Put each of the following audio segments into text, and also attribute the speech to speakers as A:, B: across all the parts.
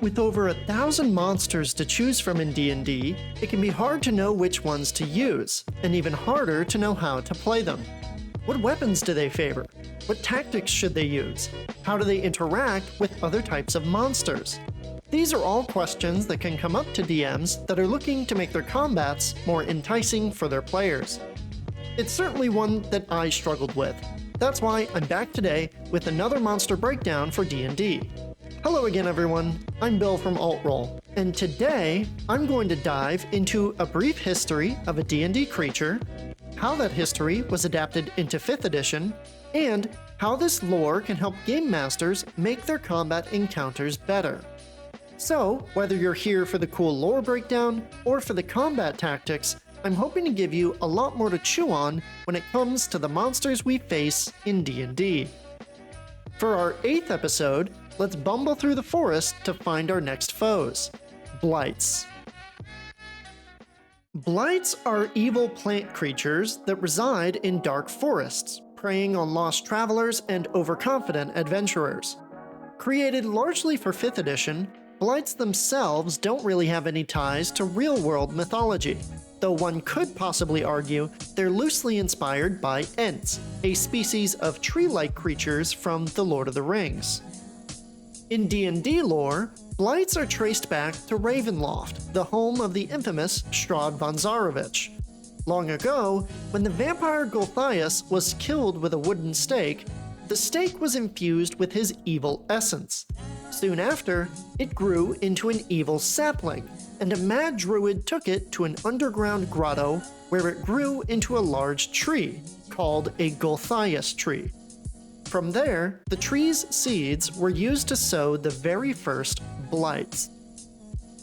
A: With over 1,000 monsters to choose from in D&D, it can be hard to know which ones to use, and even harder to know how to play them. What weapons do they favor? What tactics should they use? How do they interact with other types of monsters? These are all questions that can come up to DMs that are looking to make their combats more enticing for their players. It's certainly one that I struggled with. That's why I'm back today with another monster breakdown for D&D. Hello again everyone, I'm Bill from Altroll, and today I'm going to dive into a brief history of a D&D creature, how that history was adapted into 5th edition, and how this lore can help game masters make their combat encounters better. So, whether you're here for the cool lore breakdown or for the combat tactics, I'm hoping to give you a lot more to chew on when it comes to the monsters we face in D&D. For our 8th episode, let's bumble through the forest to find our next foes, Blights. Blights are evil plant creatures that reside in dark forests, preying on lost travelers and overconfident adventurers. Created largely for 5th edition, Blights themselves don't really have any ties to real-world mythology, though one could possibly argue they're loosely inspired by Ents, a species of tree-like creatures from The Lord of the Rings. In D&D lore, Blights are traced back to Ravenloft, the home of the infamous Strahd von Zarovich. Long ago, when the vampire Gulthias was killed with a wooden stake, the stake was infused with his evil essence. Soon after, it grew into an evil sapling, and a mad druid took it to an underground grotto where it grew into a large tree, called a Gulthias tree. From there, the tree's seeds were used to sow the very first Blights.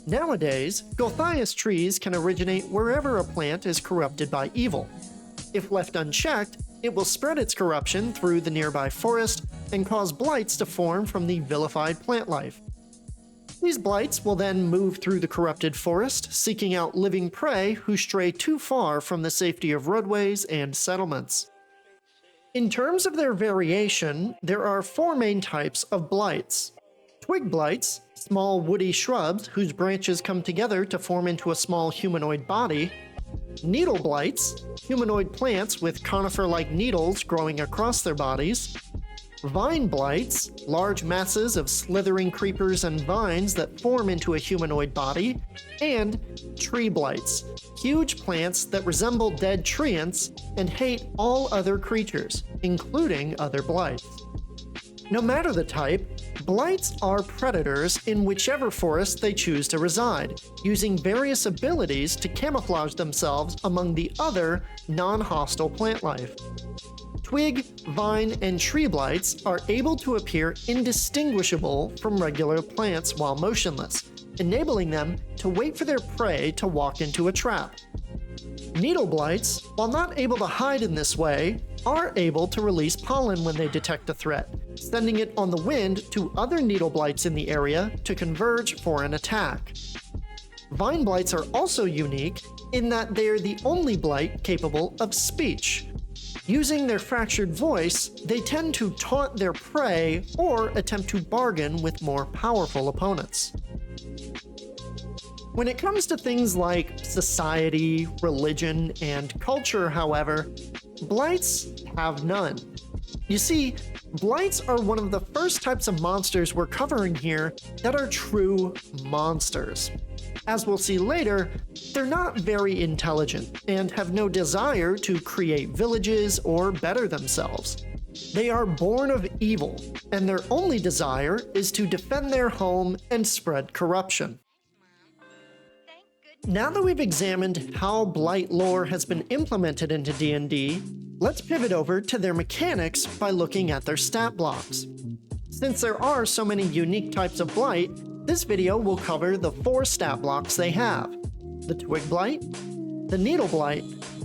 A: Nowadays, Gulthias trees can originate wherever a plant is corrupted by evil. If left unchecked, it will spread its corruption through the nearby forest and cause blights to form from the vilified plant life. These blights will then move through the corrupted forest, seeking out living prey who stray too far from the safety of roadways and settlements. In terms of their variation, there are 4 main types of blights. Twig blights, small woody shrubs whose branches come together to form into a small humanoid body. Needle blights, humanoid plants with conifer-like needles growing across their bodies. Vine blights, large masses of slithering creepers and vines that form into a humanoid body. And tree blights, huge plants that resemble dead treants and hate all other creatures, including other blights. No matter the type, blights are predators in whichever forest they choose to reside, using various abilities to camouflage themselves among the other non-hostile plant life. Twig, vine, and tree blights are able to appear indistinguishable from regular plants while motionless, enabling them to wait for their prey to walk into a trap. Needle blights, while not able to hide in this way, are able to release pollen when they detect a threat, sending it on the wind to other needle blights in the area to converge for an attack. Vine blights are also unique in that they are the only blight capable of speech. Using their fractured voice, they tend to taunt their prey or attempt to bargain with more powerful opponents. When it comes to things like society, religion, and culture, however, blights have none. You see, blights are one of the first types of monsters we're covering here that are true monsters. As we'll see later, they're not very intelligent and have no desire to create villages or better themselves. They are born of evil, and their only desire is to defend their home and spread corruption. Now that we've examined how Blight lore has been implemented into D&D, let's pivot over to their mechanics by looking at their stat blocks. Since there are so many unique types of Blight, this video will cover the 4 stat blocks they have: the Twig Blight, the Needle Blight,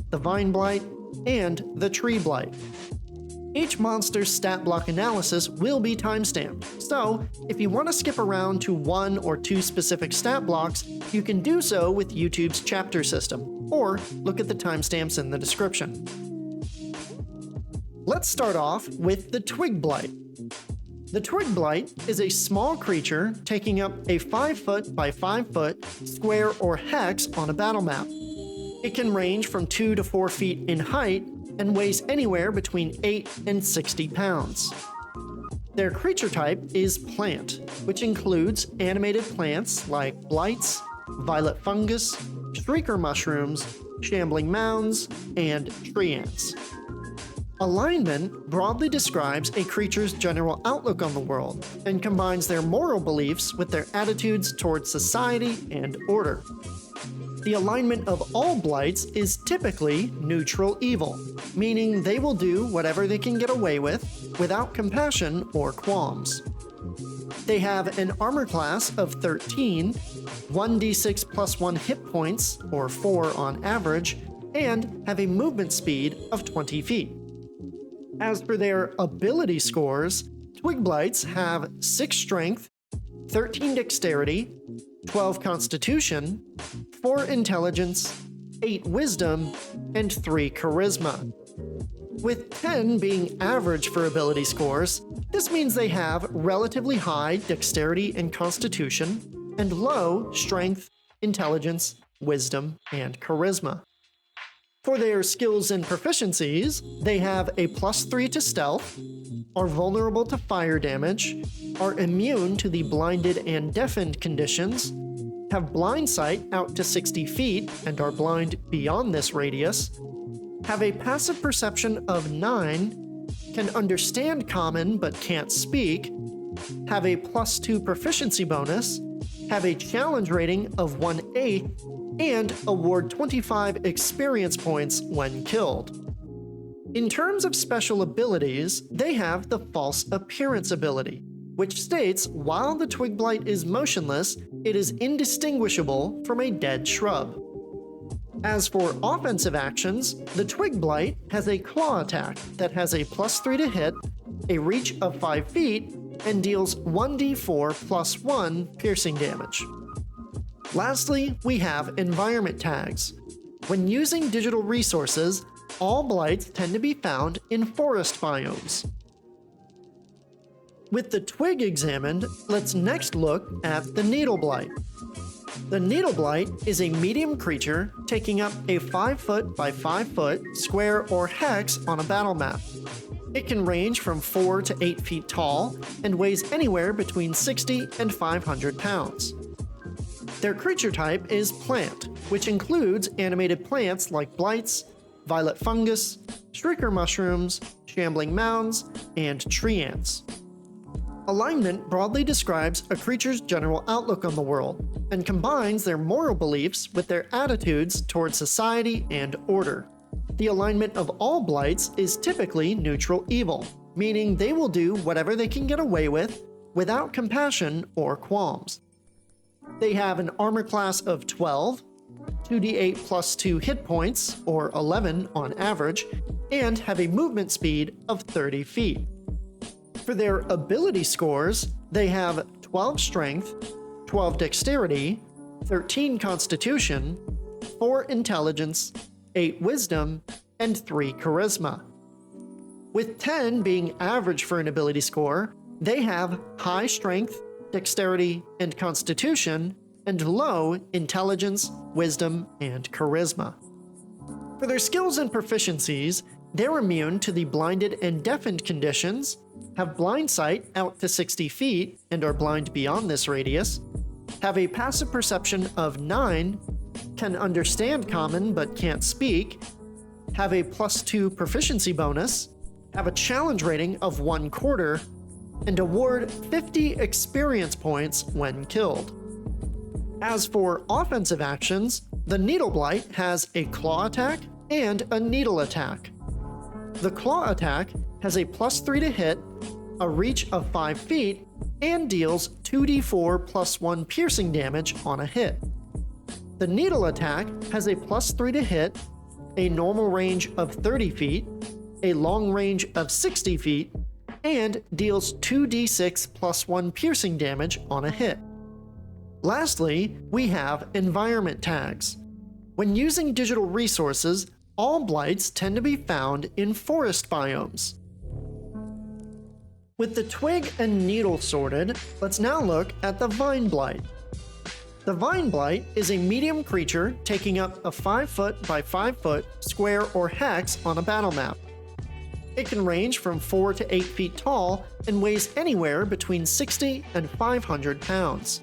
A: the Vine Blight, and the Tree Blight. Each monster's stat block analysis will be timestamped, so if you want to skip around to 1 or 2 specific stat blocks, you can do so with YouTube's chapter system, or look at the timestamps in the description. Let's start off with the Twig Blight. The Twig Blight is a small creature taking up a 5 foot by 5 foot square or hex on a battle map. It can range from 2 to 4 feet in height and weighs anywhere between 8 and 60 pounds. Their creature type is plant, which includes animated plants like blights, violet fungus, shrieker mushrooms, shambling mounds, and tree ants. Alignment broadly describes a creature's general outlook on the world and combines their moral beliefs with their attitudes towards society and order. The alignment of all blights is typically neutral evil, meaning they will do whatever they can get away with without compassion or qualms. They have an armor class of 13, 1d6 plus 1 hit points, or 4 on average, and have a movement speed of 20 feet. As for their ability scores, Twig Blights have 6 strength, 13 dexterity, 12 constitution, 4 intelligence, 8 wisdom, and 3 charisma. With 10 being average for ability scores, this means they have relatively high dexterity and constitution, and low strength, intelligence, wisdom, and charisma. For their skills and proficiencies, they have a +3 to stealth, are vulnerable to fire damage, are immune to the blinded and deafened conditions, have blind sight out to 60 feet and are blind beyond this radius, have a passive perception of 9, can understand common but can't speak, have a +2 proficiency bonus, have a challenge rating of 1/8, and award 25 experience points when killed. In terms of special abilities, they have the False Appearance ability, which states while the Twig Blight is motionless, it is indistinguishable from a dead shrub. As for offensive actions, the Twig Blight has a claw attack that has a +3 to hit, a reach of 5 feet, and deals 1d4 plus 1 piercing damage. Lastly, we have environment tags. When using digital resources, all blights tend to be found in forest biomes. With the twig examined, let's next look at the Needle Blight. The Needle Blight is a medium creature taking up a 5 foot by 5 foot square or hex on a battle map. It can range from 4 to 8 feet tall and weighs anywhere between 60 and 500 pounds. Their creature type is plant, which includes animated plants like blights, violet fungus, shrieker mushrooms, shambling mounds, and tree ants. Alignment broadly describes a creature's general outlook on the world and combines their moral beliefs with their attitudes towards society and order. The alignment of all blights is typically neutral evil, meaning they will do whatever they can get away with without compassion or qualms. They have an armor class of 12, 2d8 plus 2 hit points, or 11 on average, and have a movement speed of 30 feet. For their ability scores, they have 12 strength, 12 dexterity, 13 constitution, 4 intelligence, 8 wisdom, and 3 charisma. With 10 being average for an ability score, they have high strength, dexterity, and constitution, and low intelligence, wisdom, and charisma. For their skills and proficiencies, they're immune to the blinded and deafened conditions, have blind sight out to 60 feet and are blind beyond this radius, have a passive perception of 9, can understand common but can't speak, have a +2 proficiency bonus, have a challenge rating of 1/4, and award 50 experience points when killed. As for offensive actions, the Needle Blight has a claw attack and a needle attack. The claw attack has a +3 to hit, a reach of 5 feet, and deals 2d4 plus 1 piercing damage on a hit. The needle attack has a +3 to hit, a normal range of 30 feet, a long range of 60 feet, and deals 2d6 plus 1 piercing damage on a hit. Lastly, we have environment tags. When using digital resources, all blights tend to be found in forest biomes. With the Twig and Needle sorted, let's now look at the Vine Blight. The Vine Blight is a medium creature taking up a 5 foot by 5 foot square or hex on a battle map. It can range from 4 to 8 feet tall and weighs anywhere between 60 and 500 pounds.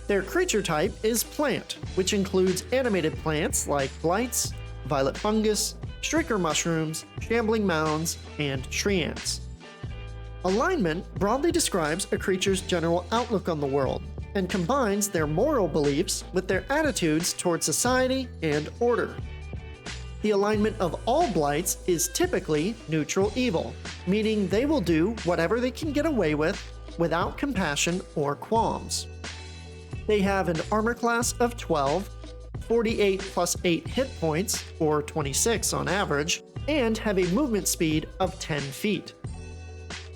A: Their creature type is plant, which includes animated plants like blights, violet fungus, shrieker mushrooms, shambling mounds, and tree ants. Alignment broadly describes a creature's general outlook on the world and combines their moral beliefs with their attitudes toward society and order. The alignment of all blights is typically neutral evil, meaning they will do whatever they can get away with without compassion or qualms. They have an armor class of 12, 48 plus 8 hit points, or 26 on average, and have a movement speed of 10 feet.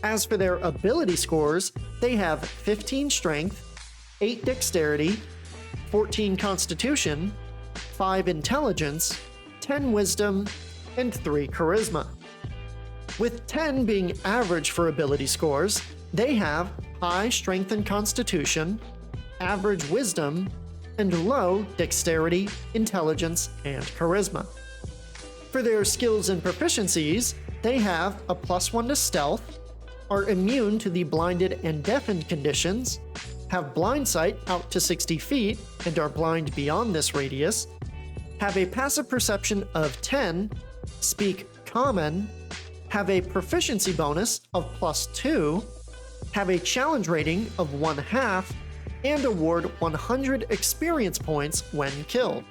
A: As for their ability scores, they have 15 strength, 8 dexterity, 14 constitution, 5 intelligence, 10 wisdom, and 3 charisma. With 10 being average for ability scores, they have high strength and constitution, average wisdom, and low dexterity, intelligence, and charisma. For their skills and proficiencies, they have a +1 to stealth, are immune to the blinded and deafened conditions, have blind sight out to 60 feet and are blind beyond this radius, have a passive perception of 10, speak common, have a proficiency bonus of +2, have a challenge rating of 1/2, and award 100 experience points when killed.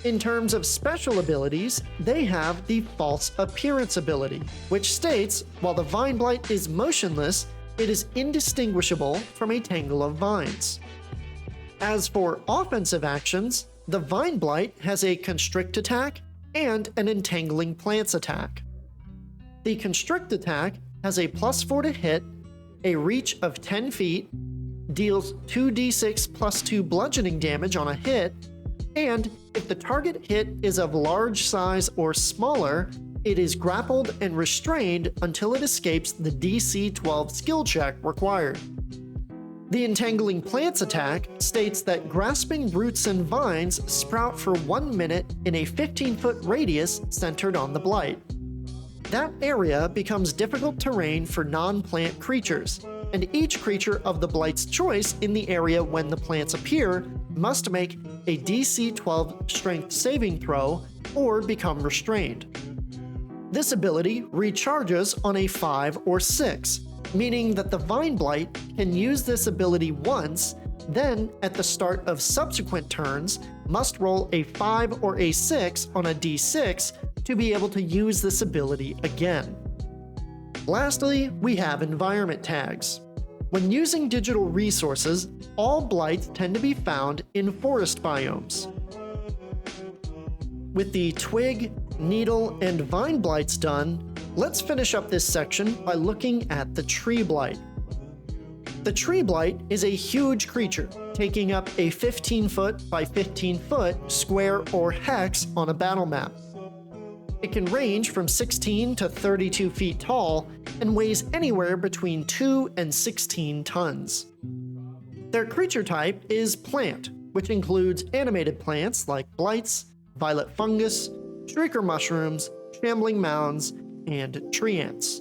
A: In terms of special abilities, they have the False Appearance ability, which states while the Vine Blight is motionless, it is indistinguishable from a tangle of vines. As for offensive actions, the Vine Blight has a Constrict attack and an Entangling Plants attack. The Constrict attack has a +4 to hit, a reach of 10 feet, deals 2d6 +2 bludgeoning damage on a hit, and if the target hit is of large size or smaller, it is grappled and restrained until it escapes the DC 12 skill check required. The Entangling Plants attack states that grasping roots and vines sprout for 1 minute in a 15-foot radius centered on the blight. That area becomes difficult terrain for non-plant creatures, and each creature of the blight's choice in the area when the plants appear must make a DC 12 strength saving throw or become restrained. This ability recharges on a 5 or 6, meaning that the Vine Blight can use this ability once, then at the start of subsequent turns must roll a 5 or a 6 on a d6 to be able to use this ability again. Lastly, we have environment tags. When using digital resources, all blights tend to be found in forest biomes. With the Twig, Needle, and Vine Blights done, let's finish up this section by looking at the Tree Blight. The Tree Blight is a huge creature, taking up a 15-foot by 15-foot square or hex on a battle map. It can range from 16 to 32 feet tall and weighs anywhere between 2 and 16 tons. Their creature type is plant, which includes animated plants like blights, violet fungus, shrieker mushrooms, shambling mounds, and tree ants.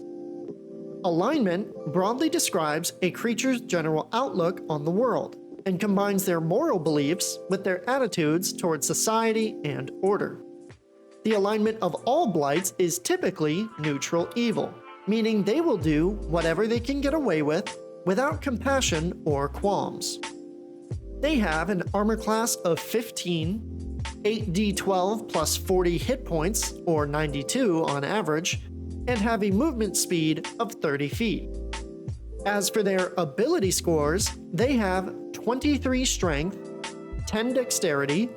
A: Alignment broadly describes a creature's general outlook on the world and combines their moral beliefs with their attitudes towards society and order. The alignment of all blights is typically neutral evil, meaning they will do whatever they can get away with without compassion or qualms. They have an armor class of 15, 8d12 plus 40 hit points, or 92 on average, and have a movement speed of 30 feet. As for their ability scores, they have 23 strength, 10 dexterity,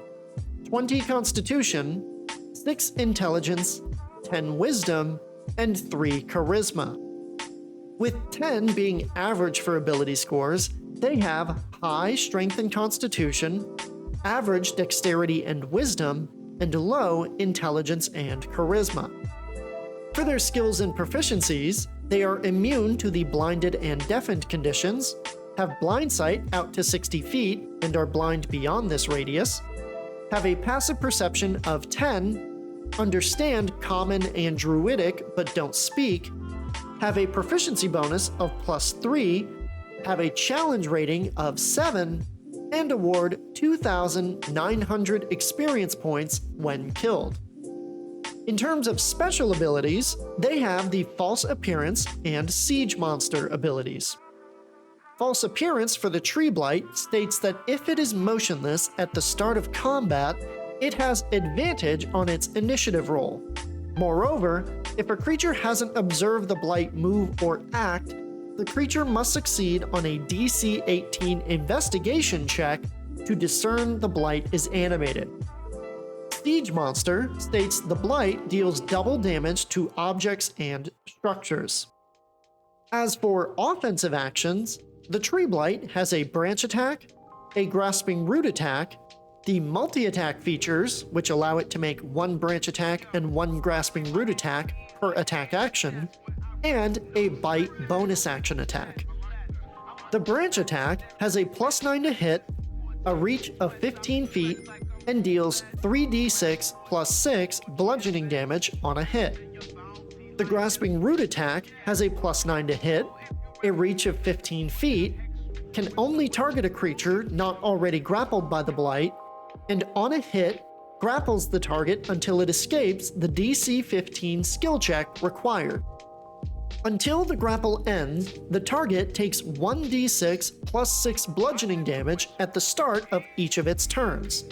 A: 20 constitution, 6 intelligence, 10 wisdom, and 3 charisma. With 10 being average for ability scores, they have high strength and constitution, average dexterity and wisdom, and low intelligence and charisma. For their skills and proficiencies, They are immune to the blinded and deafened conditions, have blind sight out to 60 feet and are blind beyond this radius, have a passive perception of 10, understand Common and Druidic but don't speak, have a proficiency bonus of +3, have a challenge rating of 7, and award 2,900 experience points when killed. In terms of special abilities, they have the False Appearance and Siege Monster abilities. False Appearance for the Tree Blight states that if it is motionless at the start of combat, it has advantage on its initiative roll. Moreover, if a creature hasn't observed the Blight move or act, the creature must succeed on a DC 18 investigation check to discern the Blight is animated. Siege Monster states the Blight deals double damage to objects and structures. As for offensive actions, the Tree Blight has a branch attack, a grasping root attack, the multi-attack features, which allow it to make one branch attack and one grasping root attack per attack action, and a bite bonus action attack. The branch attack has a +9 to hit, a reach of 15 feet, and deals 3d6 + 6 bludgeoning damage on a hit. The grasping root attack has a +9 to hit, a reach of 15 feet, can only target a creature not already grappled by the Blight, and on a hit, grapples the target until it escapes the DC 15 skill check required. Until the grapple ends, the target takes 1d6 + 6 bludgeoning damage at the start of each of its turns.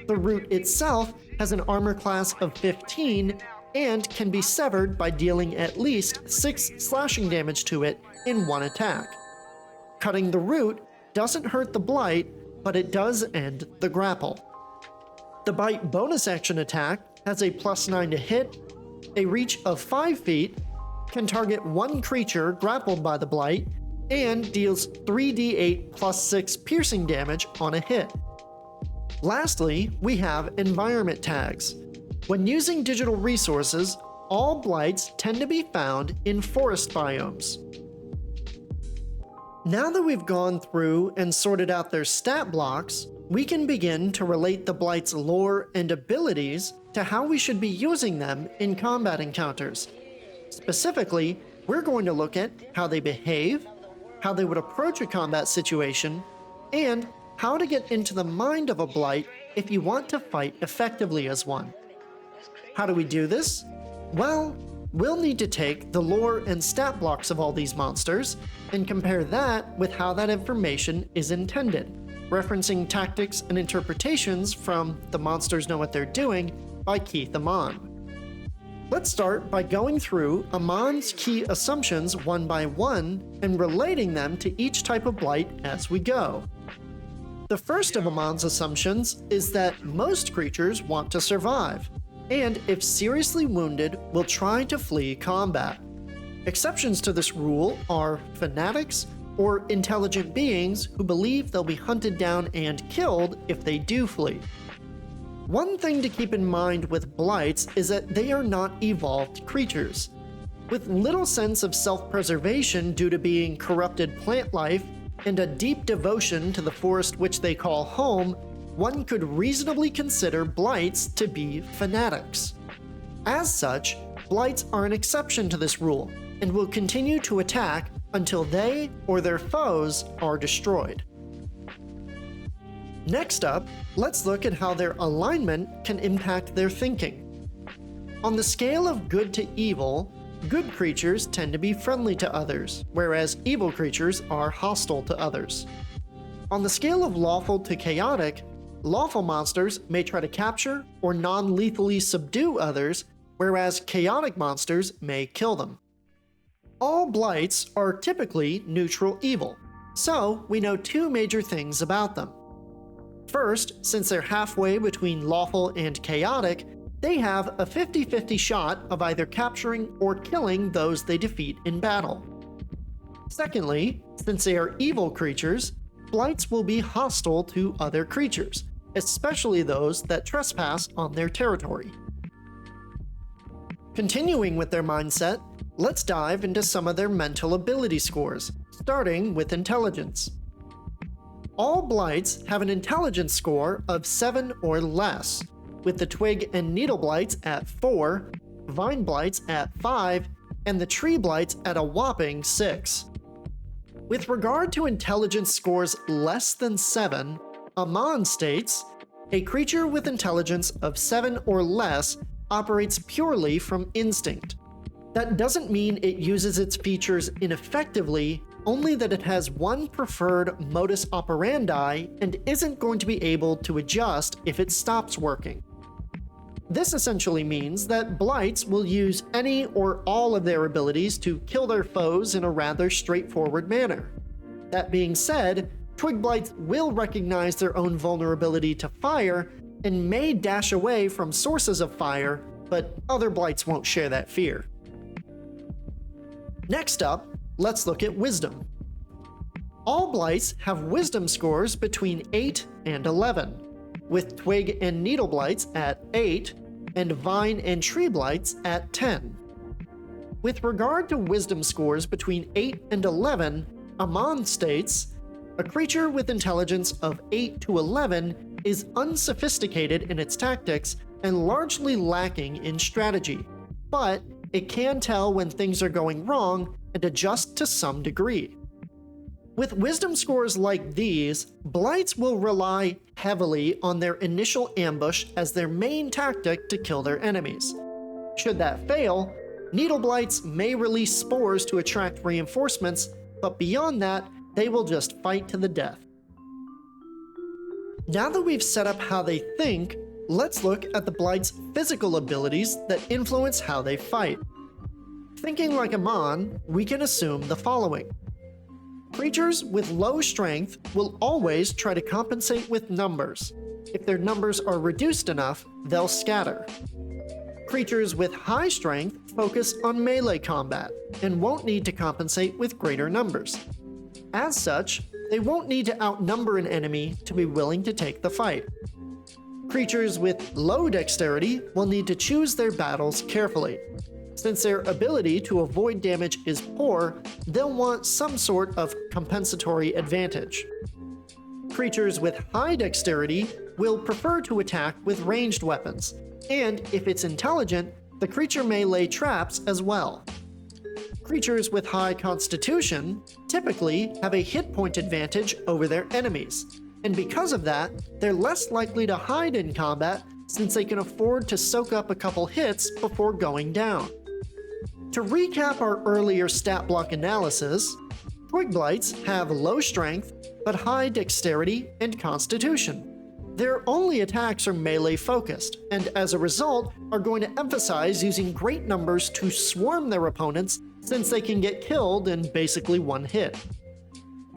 A: The root itself has an armor class of 15 and can be severed by dealing at least 6 slashing damage to it in one attack. Cutting the root doesn't hurt the Blight, but it does end the grapple. The bite bonus action attack has a +9 to hit, a reach of 5 feet, can target one creature grappled by the Blight, and deals 3d8 + 6 piercing damage on a hit. Lastly, we have environment tags. When using digital resources, all Blights tend to be found in forest biomes. Now that we've gone through and sorted out their stat blocks, we can begin to relate the Blight's lore and abilities to how we should be using them in combat encounters. Specifically, we're going to look at how they behave, how they would approach a combat situation, and how to get into the mind of a Blight if you want to fight effectively as one. How do we do this? Well, we'll need to take the lore and stat blocks of all these monsters and compare that with how that information is intended, referencing tactics and interpretations from The Monsters Know What They're Doing by Keith Amon. Let's start by going through Amon's key assumptions one by one and relating them to each type of Blight as we go. The first of Amon's assumptions is that most creatures want to survive, and if seriously wounded, will try to flee combat. Exceptions to this rule are fanatics or intelligent beings who believe they'll be hunted down and killed if they do flee. One thing to keep in mind with Blights is that they are not evolved creatures. With little sense of self-preservation due to being corrupted plant life and a deep devotion to the forest which they call home, one could reasonably consider Blights to be fanatics. As such, Blights are an exception to this rule and will continue to attack until they or their foes are destroyed. Next up, let's look at how their alignment can impact their thinking. On the scale of good to evil, good creatures tend to be friendly to others, whereas evil creatures are hostile to others. On the scale of lawful to chaotic, lawful monsters may try to capture or non-lethally subdue others, whereas chaotic monsters may kill them. All Blights are typically neutral evil, so we know two major things about them. First, since they're halfway between lawful and chaotic, they have a 50-50 shot of either capturing or killing those they defeat in battle. Secondly, since they are evil creatures, Blights will be hostile to other creatures, especially those that trespass on their territory. Continuing with their mindset, Let's dive into some of their mental ability scores, starting with intelligence. All Blights have an intelligence score of 7 or less, with the Twig and Needle Blights at 4, Vine Blights at 5, and the Tree Blights at a whopping 6. With regard to intelligence scores less than 7, Amon states, "A creature with intelligence of 7 or less operates purely from instinct. That doesn't mean it uses its features ineffectively, only that it has one preferred modus operandi and isn't going to be able to adjust if it stops working." This essentially means that Blights will use any or all of their abilities to kill their foes in a rather straightforward manner. That being said, Twig Blights will recognize their own vulnerability to fire and may dash away from sources of fire, but other Blights won't share that fear. Next up, let's look at Wisdom. All Blights have Wisdom scores between 8 and 11, with Twig and Needle Blights at 8, and Vine and Tree Blights at 10. With regard to Wisdom scores between 8 and 11, Amon states, "A creature with intelligence of 8 to 11 is unsophisticated in its tactics and largely lacking in strategy, but it can tell when things are going wrong and adjust to some degree." With Wisdom scores like these, Blights will rely heavily on their initial ambush as their main tactic to kill their enemies. Should that fail, Needle Blights may release spores to attract reinforcements, but beyond that, they will just fight to the death. Now that we've set up how they think, let's look at the Blight's physical abilities that influence how they fight. Thinking like Amon, we can assume the following. Creatures with low strength will always try to compensate with numbers. If their numbers are reduced enough, they'll scatter. Creatures with high strength focus on melee combat and won't need to compensate with greater numbers. As such, they won't need to outnumber an enemy to be willing to take the fight. Creatures with low dexterity will need to choose their battles carefully. Since their ability to avoid damage is poor, they'll want some sort of compensatory advantage. Creatures with high dexterity will prefer to attack with ranged weapons, and if it's intelligent, the creature may lay traps as well. Creatures with high constitution typically have a hit point advantage over their enemies, and because of that, they're less likely to hide in combat since they can afford to soak up a couple hits before going down. To recap our earlier stat block analysis, Twig Blights have low strength but high dexterity and constitution. Their only attacks are melee focused, and as a result are going to emphasize using great numbers to swarm their opponents since they can get killed in basically one hit.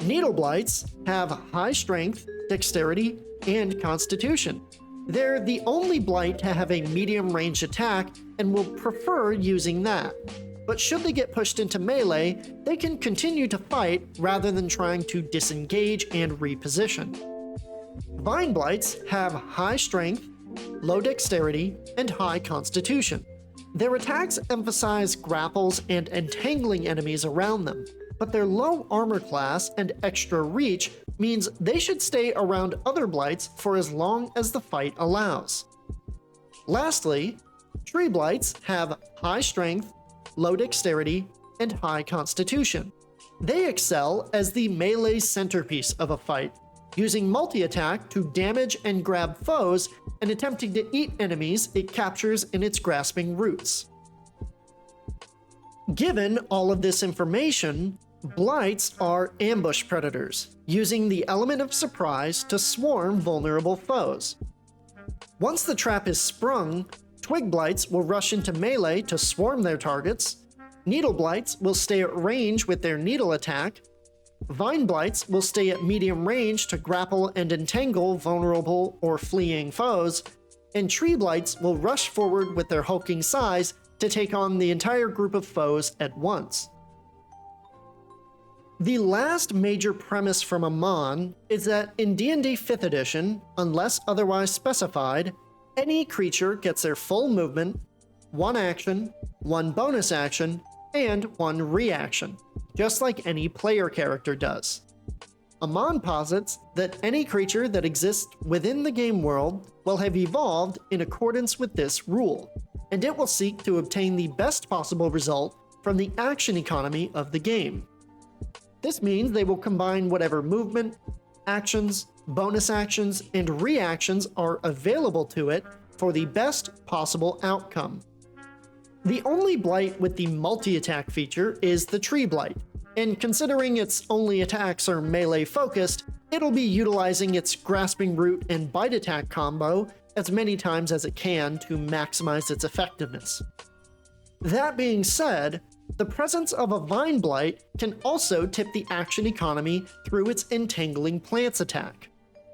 A: Needle Blights have high strength, dexterity, and constitution. They're the only Blight to have a medium range attack and will prefer using that. But should they get pushed into melee, they can continue to fight rather than trying to disengage and reposition. Vine Blights have high strength, low dexterity, and high constitution. Their attacks emphasize grapples and entangling enemies around them, but their low armor class and extra reach means they should stay around other Blights for as long as the fight allows. Lastly, Tree Blights have high strength, low dexterity, and high constitution. They excel as the melee centerpiece of a fight, using multi-attack to damage and grab foes and attempting to eat enemies it captures in its grasping roots. Given all of this information, Blights are ambush predators, using the element of surprise to swarm vulnerable foes. Once the trap is sprung, Twig Blights will rush into melee to swarm their targets, Needle Blights will stay at range with their needle attack, Vine Blights will stay at medium range to grapple and entangle vulnerable or fleeing foes, and Tree Blights will rush forward with their hulking size to take on the entire group of foes at once. The last major premise from Amon is that in D&D 5th edition, unless otherwise specified, any creature gets their full movement, one action, one bonus action, and 1 reaction, just like any player character does. Amon posits that any creature that exists within the game world will have evolved in accordance with this rule, and it will seek to obtain the best possible result from the action economy of the game. This means they will combine whatever movement, actions, bonus actions, and reactions are available to it for the best possible outcome. The only Blight with the multi-attack feature is the Tree Blight, and considering its only attacks are melee focused, it'll be utilizing its Grasping Root and Bite attack combo as many times as it can to maximize its effectiveness. That being said, the presence of a Vine Blight can also tip the action economy through its Entangling Plants attack.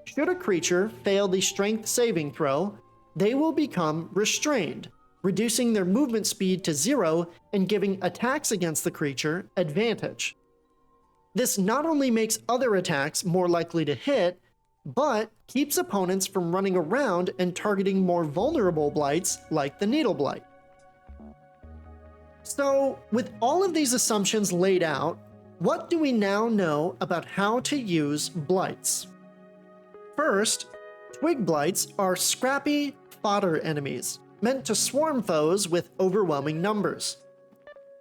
A: Should a creature fail the strength saving throw, they will become restrained, reducing their movement speed to 0 and giving attacks against the creature advantage. This not only makes other attacks more likely to hit, but keeps opponents from running around and targeting more vulnerable blights like the Needle Blight. So, with all of these assumptions laid out, what do we now know about how to use blights? First, Twig Blights are scrappy fodder enemies, meant to swarm foes with overwhelming numbers.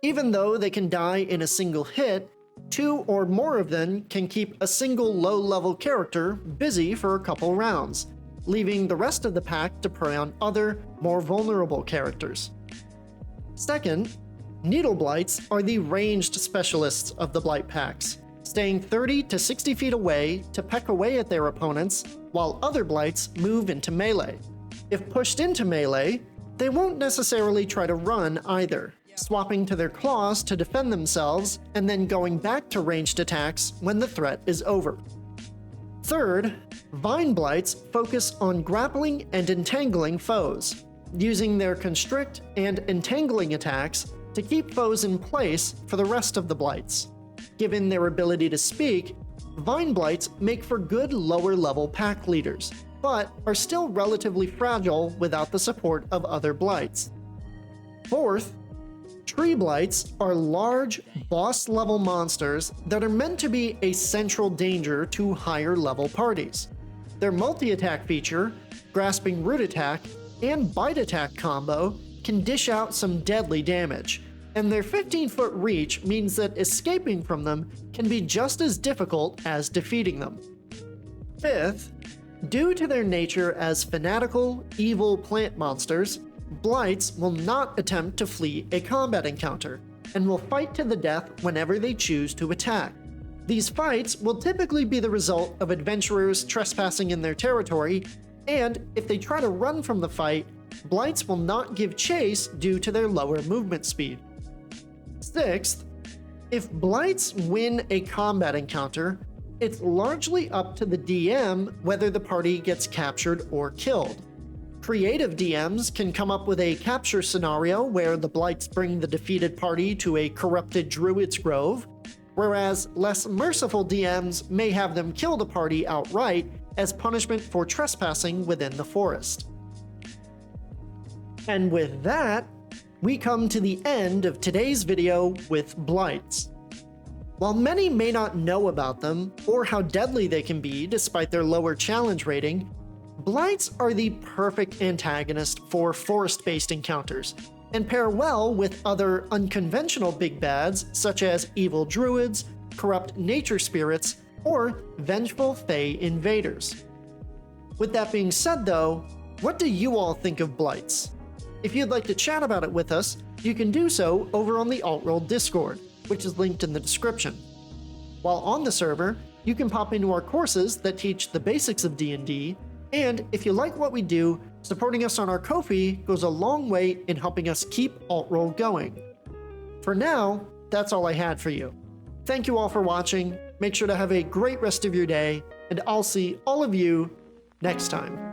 A: Even though they can die in a single hit, 2 or more of them can keep a single low-level character busy for a couple rounds, leaving the rest of the pack to prey on other, more vulnerable characters. Second, Needle Blights are the ranged specialists of the Blight packs, staying 30 to 60 feet away to peck away at their opponents, while other Blights move into melee. If pushed into melee, they won't necessarily try to run either, swapping to their claws to defend themselves and then going back to ranged attacks when the threat is over. Third, Vine Blights focus on grappling and entangling foes, using their Constrict and Entangling attacks to keep foes in place for the rest of the Blights. Given their ability to speak, Vine Blights make for good lower-level pack leaders, but are still relatively fragile without the support of other Blights. Fourth, Tree Blights are large, boss-level monsters that are meant to be a central danger to higher-level parties. Their multi-attack feature, Grasping Root attack, and Bite attack combo can dish out some deadly damage, and their 15-foot reach means that escaping from them can be just as difficult as defeating them. Fifth, due to their nature as fanatical, evil plant monsters, Blights will not attempt to flee a combat encounter, and will fight to the death whenever they choose to attack. These fights will typically be the result of adventurers trespassing in their territory, and if they try to run from the fight, Blights will not give chase due to their lower movement speed. Sixth, if Blights win a combat encounter, it's largely up to the DM whether the party gets captured or killed. Creative DMs can come up with a capture scenario where the Blights bring the defeated party to a corrupted druid's grove, whereas less merciful DMs may have them kill the party outright as punishment for trespassing within the forest. And with that, we come to the end of today's video with Blights. While many may not know about them, or how deadly they can be despite their lower challenge rating, Blights are the perfect antagonist for forest-based encounters, and pair well with other unconventional big bads such as evil druids, corrupt nature spirits, or vengeful Fey invaders. With that being said though, what do you all think of Blights? If you'd like to chat about it with us, you can do so over on the Alt-Roll Discord, which is linked in the description. While on the server, you can pop into our courses that teach the basics of D&D, and if you like what we do, supporting us on our Ko-fi goes a long way in helping us keep Alt-Roll going. For now, that's all I had for you. Thank you all for watching, make sure to have a great rest of your day, and I'll see all of you next time.